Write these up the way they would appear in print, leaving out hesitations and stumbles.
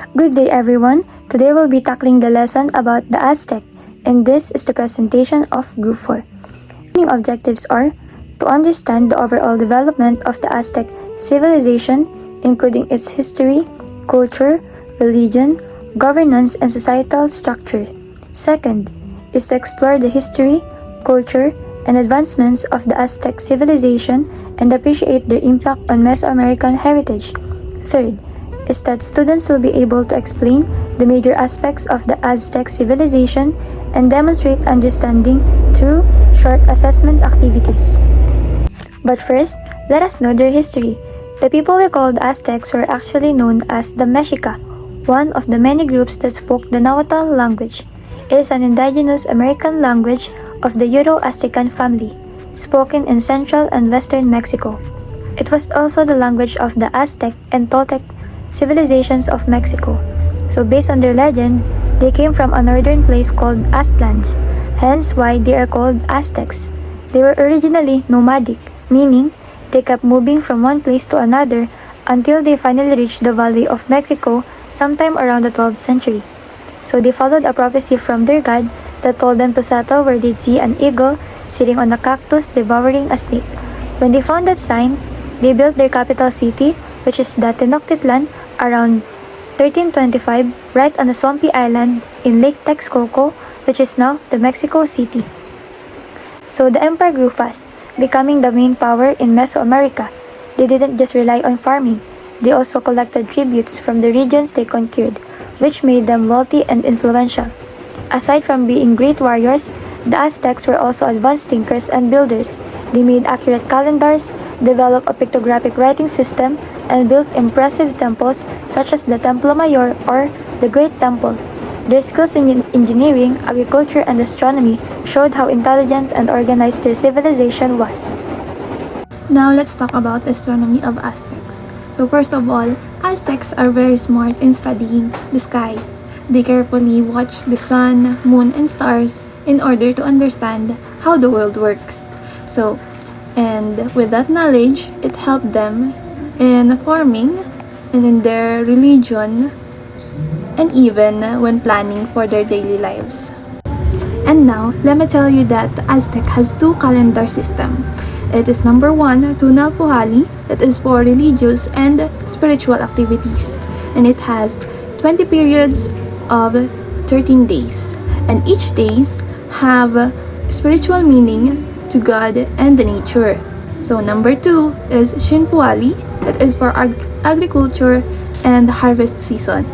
Good day everyone. Today we'll be tackling the lesson about the Aztec, and this is the presentation of Group 4. Main objectives are to understand the overall development of the Aztec civilization, including its history, culture, religion, governance, and societal structure. Second is to explore the history, culture, and advancements of the Aztec civilization and appreciate their impact on Mesoamerican heritage. Third is that students will be able to explain the major aspects of the Aztec civilization and demonstrate understanding through short assessment activities. But first, let us know their history. The people we called Aztecs were actually known as the Mexica, one of the many groups that spoke the Nahuatl language. It is an indigenous American language of the Euro-Aztecan family, spoken in central and western Mexico. It was also the language of the Aztec and Toltec civilizations of Mexico. So based on their legend, they came from a northern place called Aztlans, hence why they are called Aztecs. They were originally nomadic, meaning they kept moving from one place to another until they finally reached the Valley of Mexico sometime around the 12th century. So they followed a prophecy from their god that told them to settle where they'd see an eagle sitting on a cactus devouring a snake. When they found that sign, they built their capital city, which is the Tenochtitlan, around 1325, right on a swampy island in Lake Texcoco, which is now the Mexico City. So the empire grew fast, becoming the main power in Mesoamerica. They didn't just rely on farming, they also collected tributes from the regions they conquered, which made them wealthy and influential. Aside from being great warriors, the Aztecs were also advanced thinkers and builders. They made accurate calendars, developed a pictographic writing system, and built impressive temples such as the Templo Mayor or the Great Temple. Their skills in engineering, agriculture, and astronomy showed how intelligent and organized their civilization was. Now let's talk about astronomy of Aztecs. So first of all, Aztecs are very smart in studying the sky. They carefully watch the sun, moon, and stars in order to understand how the world works. And with that knowledge, it helped them in farming and in their religion and even when planning for their daily lives. And now, let me tell you that the Aztec has two calendar system. It is number 1, Tunal Puhali, that is for religious and spiritual activities. And it has 20 periods of 13 days. And each days have spiritual meaning to God and the nature. So number 2 is Shinpuali, that is for agriculture and harvest season.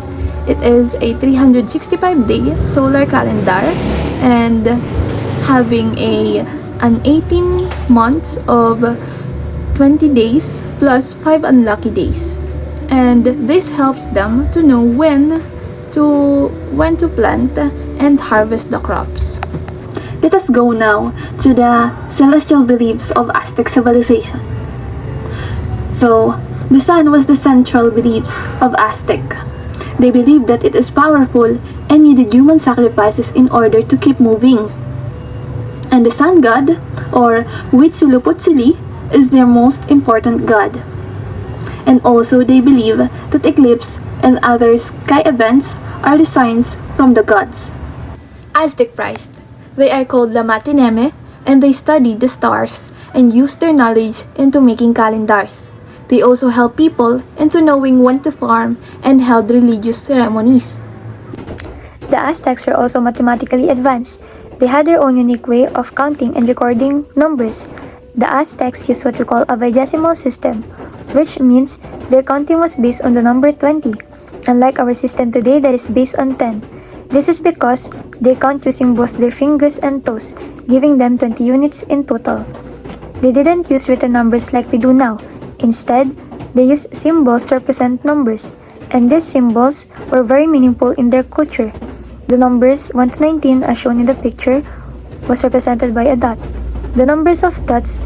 It is a 365-day solar calendar and having an 18 months of 20 days plus 5 unlucky days. And this helps them to know when to plant and harvest the crops. Let us go now to the celestial beliefs of Aztec civilization. So, the sun was the central beliefs of Aztec. They believed that it is powerful and needed human sacrifices in order to keep moving. And the sun god, or Huitzilopochtli, is their most important god. And also they believe that eclipse and other sky events are the signs from the gods. Aztec priests. They are called Lamatineme and they studied the stars and used their knowledge into making calendars. They also help people into knowing when to farm and held religious ceremonies. The Aztecs were also mathematically advanced. They had their own unique way of counting and recording numbers. The Aztecs used what we call a vigesimal system, which means their counting was based on the number 20, unlike our system today that is based on 10. This is because they count using both their fingers and toes, giving them 20 units in total. They didn't use written numbers like we do now. Instead, they used symbols to represent numbers, and these symbols were very meaningful in their culture. The numbers 1 to 19, as shown in the picture, was represented by a dot. The numbers of dots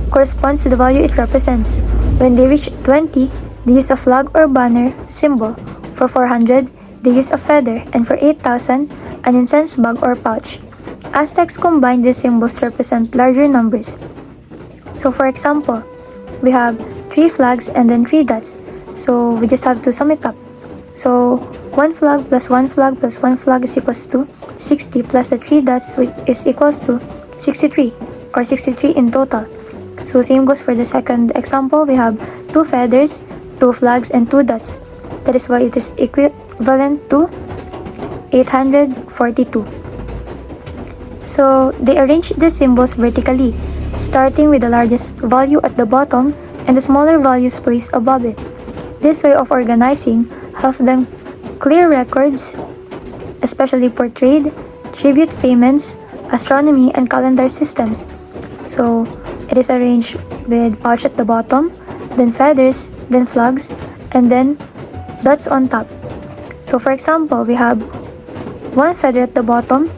corresponds to the value it represents. When they reach 20, they use a flag or banner symbol. For 400, they use a feather, and for 8,000, an incense bag or pouch. Aztecs combined these symbols to represent larger numbers. So for example, we have 3 flags and then 3 dots. So we just have to sum it up. So 1 flag plus 1 flag plus 1 flag is equals to 60 plus the 3 dots, which is equals to 63, or 63 in total. So same goes for the second example. We have 2 feathers, 2 flags, and 2 dots. That is why it is equivalent to 842. So they arrange the symbols vertically, starting with the largest value at the bottom and the smaller values placed above it. This way of organizing helps them clear records, especially for trade, tribute payments, astronomy, and calendar systems. So it is arranged with pouch at the bottom, then feathers, then flags, and then dots on top. So for example, we have 1 feather at the bottom,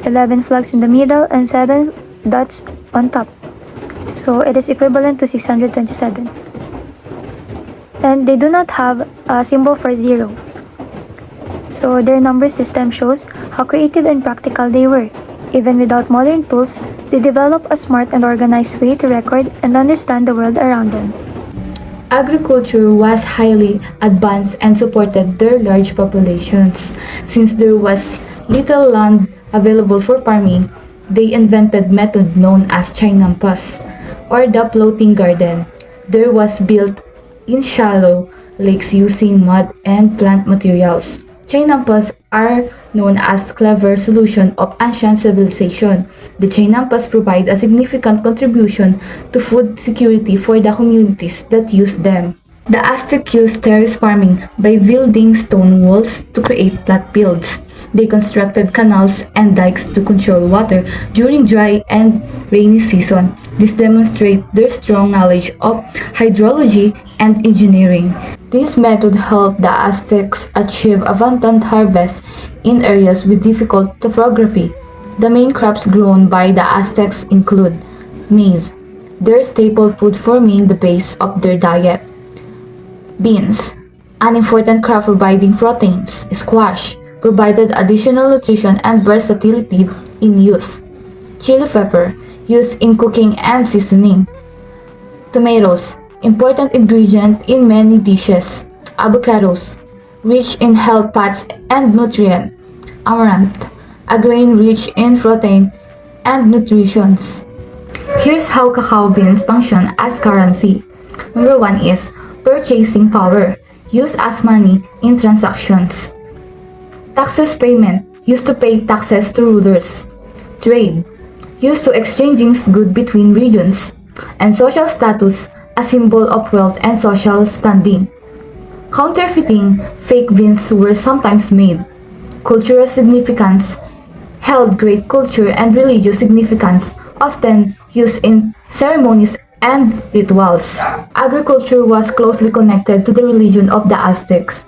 11 flags in the middle, and 7 dots on top. So it is equivalent to 627. And they do not have a symbol for 0. So their number system shows how creative and practical they were. Even without modern tools, they developed a smart and organized way to record and understand the world around them. Agriculture was highly advanced and supported their large populations. Since there was little land available for farming, they invented method known as chinampas, or the floating garden. There was built in shallow lakes using mud and plant materials. Chinampas are known as clever solution of ancient civilization. The chinampas provide a significant contribution to food security for the communities that use them. The Aztec used terrace farming by building stone walls to create flat fields. They constructed canals and dikes to control water during dry and rainy season. This demonstrates their strong knowledge of hydrology and engineering. This method helped the Aztecs achieve abundant harvests in areas with difficult topography. The main crops grown by the Aztecs include maize, their staple food forming the base of their diet; beans, an important crop providing proteins; squash, provided additional nutrition and versatility in use; chili pepper, used in cooking and seasoning; tomatoes, important ingredient in many dishes; avocados, rich in health fats and nutrient; amaranth, a grain rich in protein and nutritions. Here's how cacao beans function as currency. Number 1 is purchasing power, used as money in transactions. Taxes payment, used to pay taxes to rulers. Trade, used to exchanging goods between regions. And social status, a symbol of wealth and social standing. Counterfeiting, fake beans were sometimes made. Cultural significance, held great culture and religious significance, often used in ceremonies and rituals. Agriculture was closely connected to the religion of the Aztecs.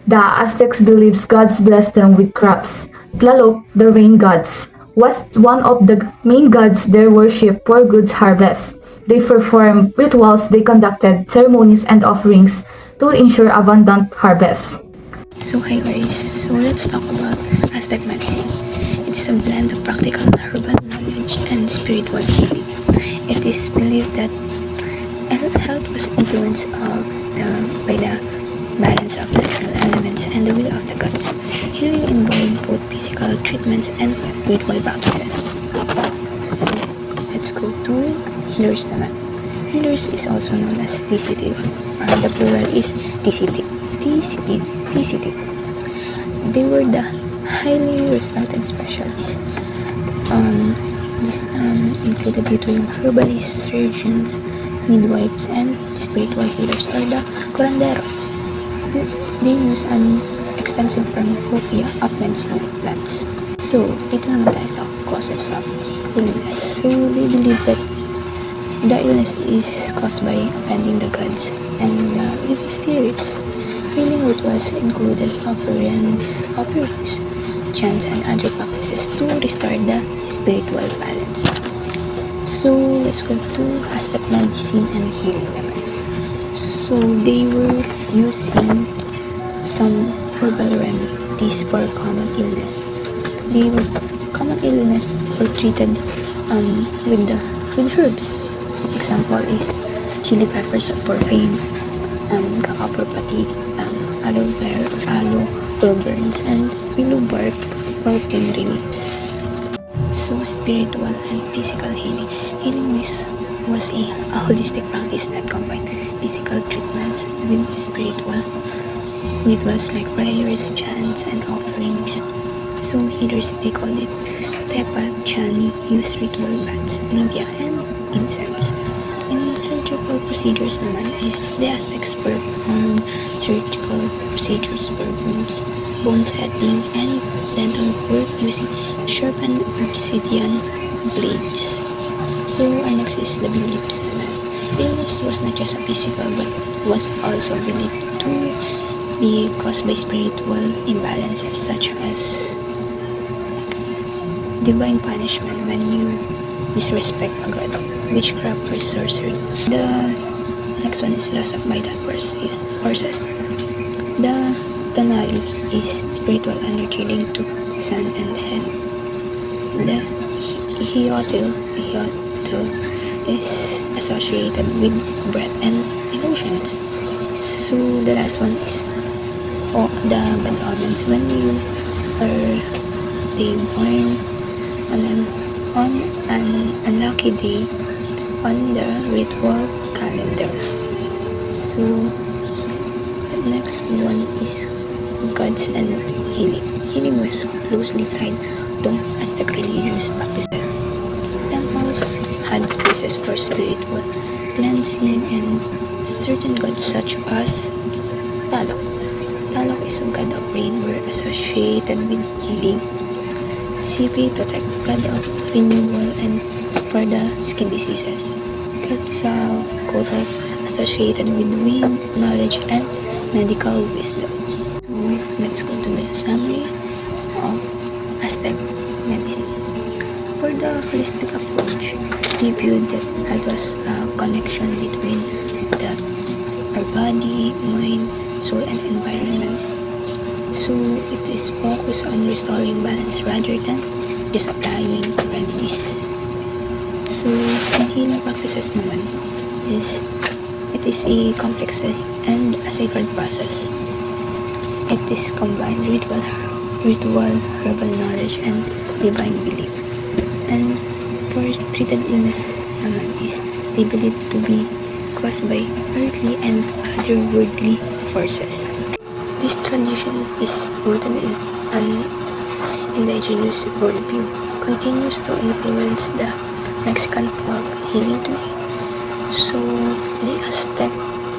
The Aztecs believed gods blessed them with crops. Tlaloc, the rain gods, was one of the main gods they worshipped for good harvest. They performed rituals, they conducted ceremonies and offerings to ensure abundant harvest. So hi guys, so let's talk about Aztec medicine. It is a blend of practical herbal knowledge and spiritual healing. It is believed that health was influenced by the balance of natural elements and the will of the gods. Healing involved both physical treatments and ritual practices. So let's go to healers naman. Healers is also known as TCT, or the plural is TCT. They were the highly respected specialists. This included between herbalists, surgeons, midwives, and spiritual healers, or the curanderos. They use an extensive cornucopia of medicinal plants. So, dito naman tayo sa causes of illness. So, they believe that the illness is caused by offending the gods and the evil spirits. Healing rituals included offerings, chants, and other practices to restore the spiritual balance. So, let's go to Aztec medicine and healing naman. So, they were using some herbal remedies for common illness. Common illness were treated with herbs. Example is chili peppers for pain, cacao for fatigue, aloe vera or aloe for burns, and willow bark for pain reliefs. So, spiritual and physical healing. Healing was a holistic practice that combined physical treatments with spiritual rituals like prayers, chants, and offerings. So, healers, they call it Tepa Chani, use ritual baths, limpia, and incense. In surgical procedures naman is the Aztecs performed surgical procedures for wounds, bone setting, and dental work using sharp and obsidian blades. So our next is the beliefs naman. Illness was not just a physical but was also believed to be caused by spiritual imbalances such as divine punishment when you disrespect a god, witchcraft or sorcery. The next one is loss of vital forces. The Tanali is spiritual energy linked to sun and head. The Hiotil is associated with breath and emotions. So the last one is the bad omens. When you are they born on an unlucky day on the ritual calendar. So the next one is gods and healing. Healing was closely tied to Aztec religious practices. Temples had spaces for spiritual cleansing, and certain gods such as Talok. Talok is a god of rain were associated with healing. Sipi Totek, god of renewal and for the skin diseases. Quetzalcoatl associated with wind, knowledge, and medical wisdom. So let's go to the summary of Aztec medicine. For the holistic approach, they viewed that was a connection between our body, mind, soul, and environment. So it is focused on restoring balance rather than just applying remedies. So in healing practices naman it is a complex and a sacred process. It is combined ritual, herbal knowledge, and divine belief. And for treated illness naman they believe to be caused by earthly and otherworldly forces. This tradition is rooted in an indigenous worldview, continues to influence the Mexican folk healing today. So the Aztec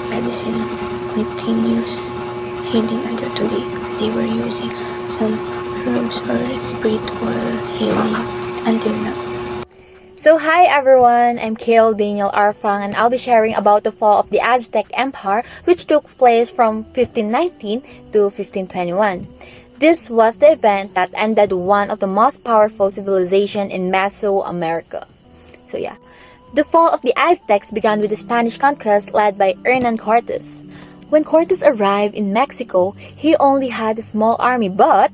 medicine continues healing until today. They were using some herbs or spiritual healing until now. So hi everyone, I'm Kale Daniel Arfang, and I'll be sharing about the fall of the Aztec Empire, which took place from 1519 to 1521. This was the event that ended one of the most powerful civilizations in Mesoamerica. So yeah, the fall of the Aztecs began with the Spanish conquest led by Hernan Cortes. When Cortes arrived in Mexico, he only had a small army, but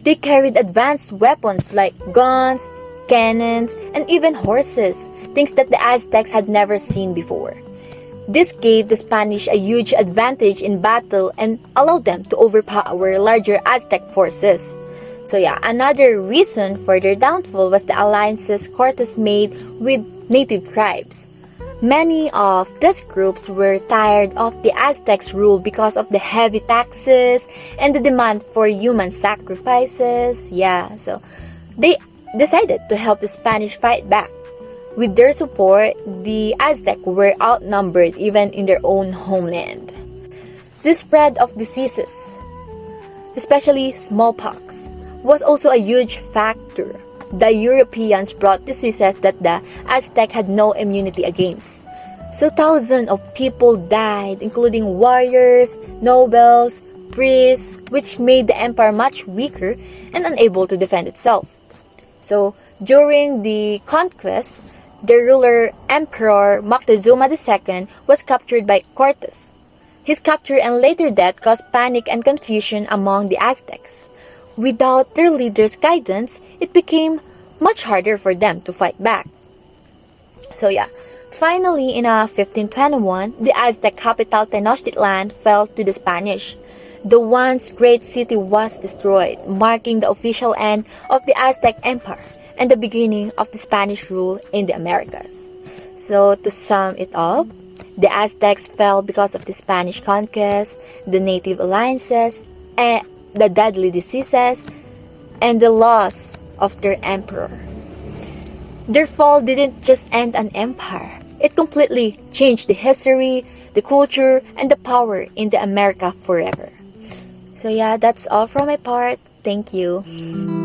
they carried advanced weapons like guns, cannons, and even horses, things that the Aztecs had never seen before. This gave the Spanish a huge advantage in battle and allowed them to overpower larger Aztec forces. So yeah, another reason for their downfall was the alliances Cortes made with native tribes. Many of these groups were tired of the Aztecs' rule because of the heavy taxes and the demand for human sacrifices. Yeah, so they decided to help the Spanish fight back. With their support, the Aztecs were outnumbered even in their own homeland. The spread of diseases, especially smallpox, was also a huge factor. The Europeans brought diseases that the Aztec had no immunity against. So thousands of people died, including warriors, nobles, priests, which made the empire much weaker and unable to defend itself. So during the conquest, the ruler Emperor Moctezuma II was captured by Cortes. His capture and later death caused panic and confusion among the Aztecs. Without their leader's guidance, it became much harder for them to fight back. So yeah, finally in 1521, the Aztec capital Tenochtitlan fell to the Spanish. the once great city was destroyed, marking the official end of the Aztec Empire and the beginning of the Spanish rule in the Americas. So, to sum it up, the Aztecs fell because of the Spanish conquest, the native alliances, and the deadly diseases, and the loss of their emperor. Their fall didn't just end an empire, it completely changed the history, the culture, and the power in the America forever. So yeah, that's all from my part. Thank you.